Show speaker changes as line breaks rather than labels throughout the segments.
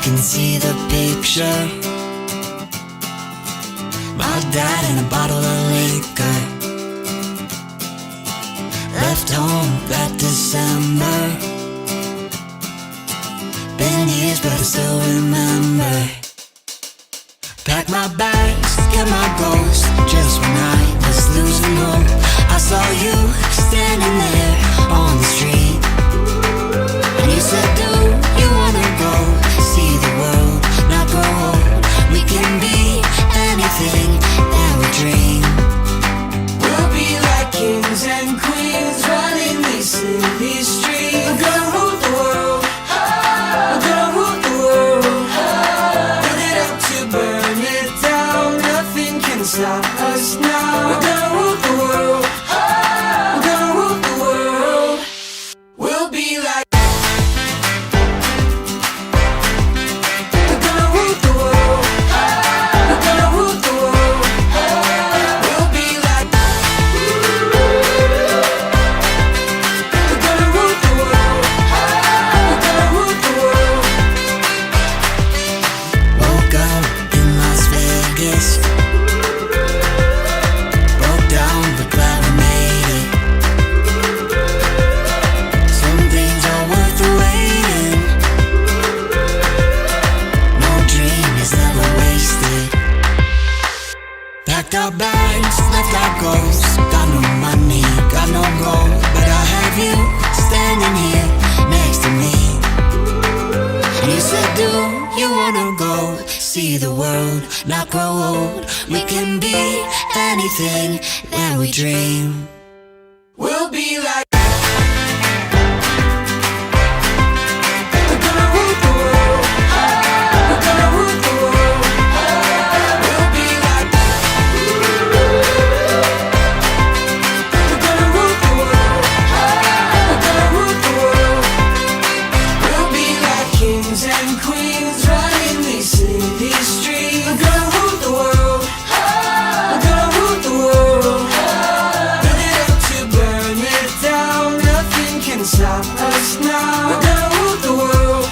can see the picture. My dad and a bottle of liquor. Left home that December. Been years but I still remember. Pack my bags, get my ghost. Just when I was losing hope, I saw you standing there on the street. And you said, do you wanna go see the world, not grow old? We can be anything that we dream. We'll be like kings and queens running these city streets. We're gonna rule the world. We're gonna rule the world. Build it up to burn it down. Nothing can stop us now. We're gonna rule the world. We're gonna rule the world. We'll be like. We're gonna rule the world. We're gonna rule the world. We'll be like. We're gonna rule the world. We're gonna rule the world. Woke up in Las Vegas. Broke down but glad we made it. Some things are worth the waiting. No dream is ever wasted. Packed our bags, left our ghosts. Got no money, got no gold, but I have you standing here next to me. And you said, do you wanna go see the world, not grow old? We can be anything that we dream. We'll be like. We're gonna rule the world. We're gonna rule the world. We'll be like. We're gonna rule the world. We're gonna rule the world. We'll be like kings and queens running these city streets. We're gonna rule the world. We're gonna rule the world. Build it up to burn it down. Nothing can stop us now. We're gonna rule the world.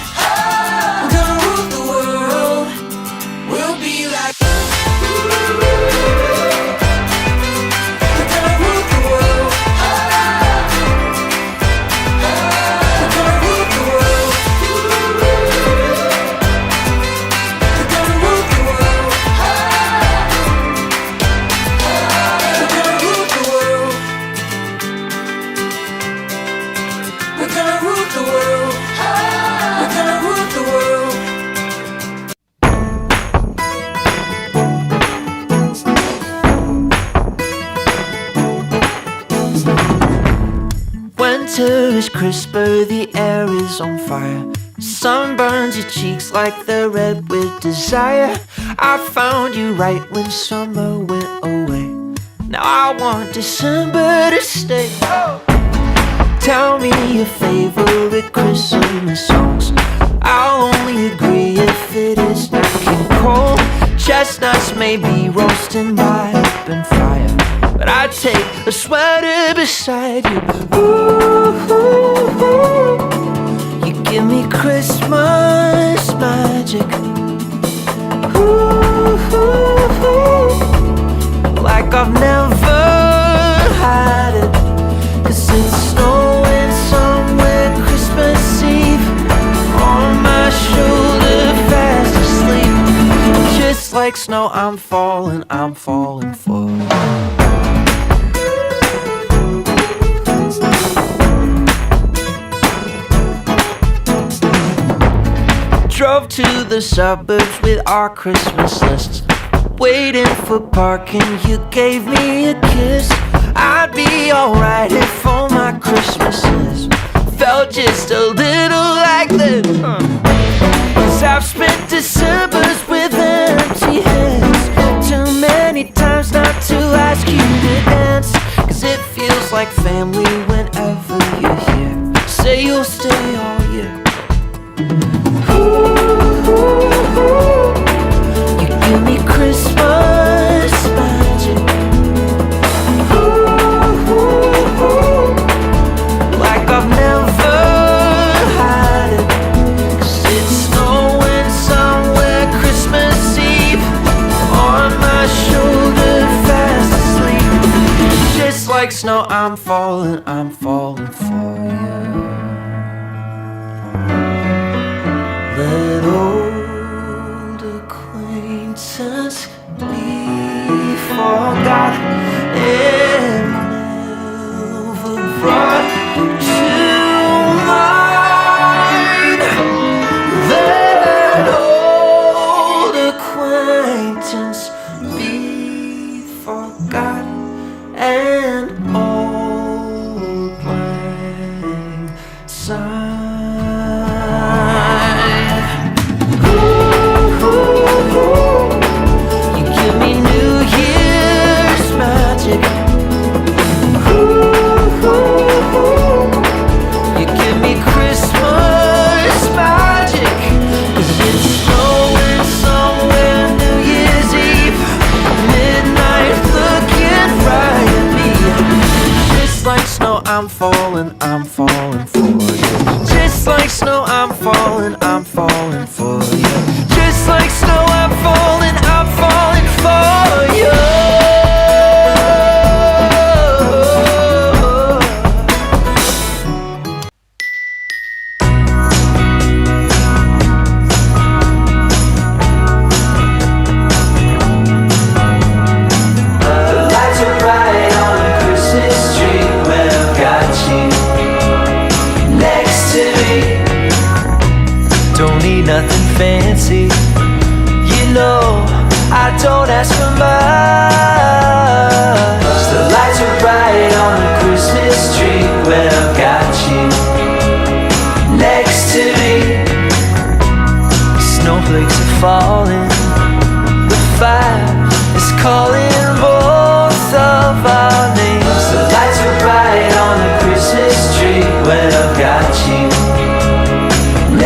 We're gonna rule the world. We'll be like. We're gonna rule the world. We're gonna rule the world. We're gonna rule the world. We're gonna rule the world. We're gonna rule the world. We're gonna rule the world.
Winter is crisper, the air is on fire. Sun burns your cheeks like they're red with desire. I found you right when summer went away. Now I want December to stay. Tell me your favorite Christmas songs. I'll only agree if it is dark and cold. Chestnuts may be roasting by open fire, but I'd take a sweater beside you. Ooh, ooh, ooh. You give me Christmas magic. Ooh, ooh, ooh. Like I've never had it. 'Cause it's snowing somewhere Christmas Eve. On my shoulder fast asleep. Just like snow I'm falling for. Drove to the suburbs with our Christmas lists. Waiting for parking, you gave me a kiss. I'd be alright if all my Christmases felt just a little like this. 'Cause I've spent Decembers with empty hands. Too many times not to ask you to dance. 'Cause it feels like family whenever you're here. Say you'll stay all year. You give me Christmas magic. Like I've never had it. I'm falling for you. Let old acquaintance be forgot and never brought to mind. Let old acquaintance be forgot and old lang syne. You give me New Year's magic. You give me Christmas magic. 'Cause it's snowing somewhere New Year's Eve, midnight looking right at me. Just like snow, I'm falling for you. Just like snow, I'm falling for you. Just like snow, I'm falling for you. The lights are bright on a Christmas tree when I've got you next to me. Don't need nothing fancy, you know I don't ask for much. The lights are bright on a Christmas tree when I've got you next to me. Snowflakes are falling, the fire is calling both of our names. The lights are bright on a Christmas tree when I've got you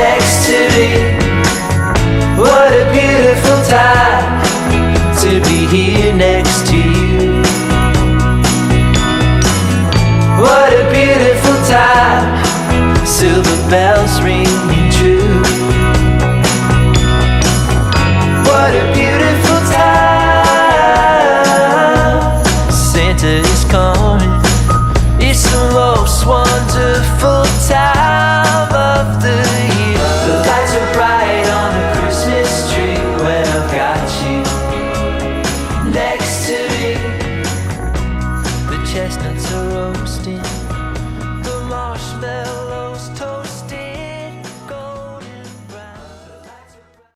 next to me. What a beautiful time to be here next to you. What a beautiful time. Silver bells ring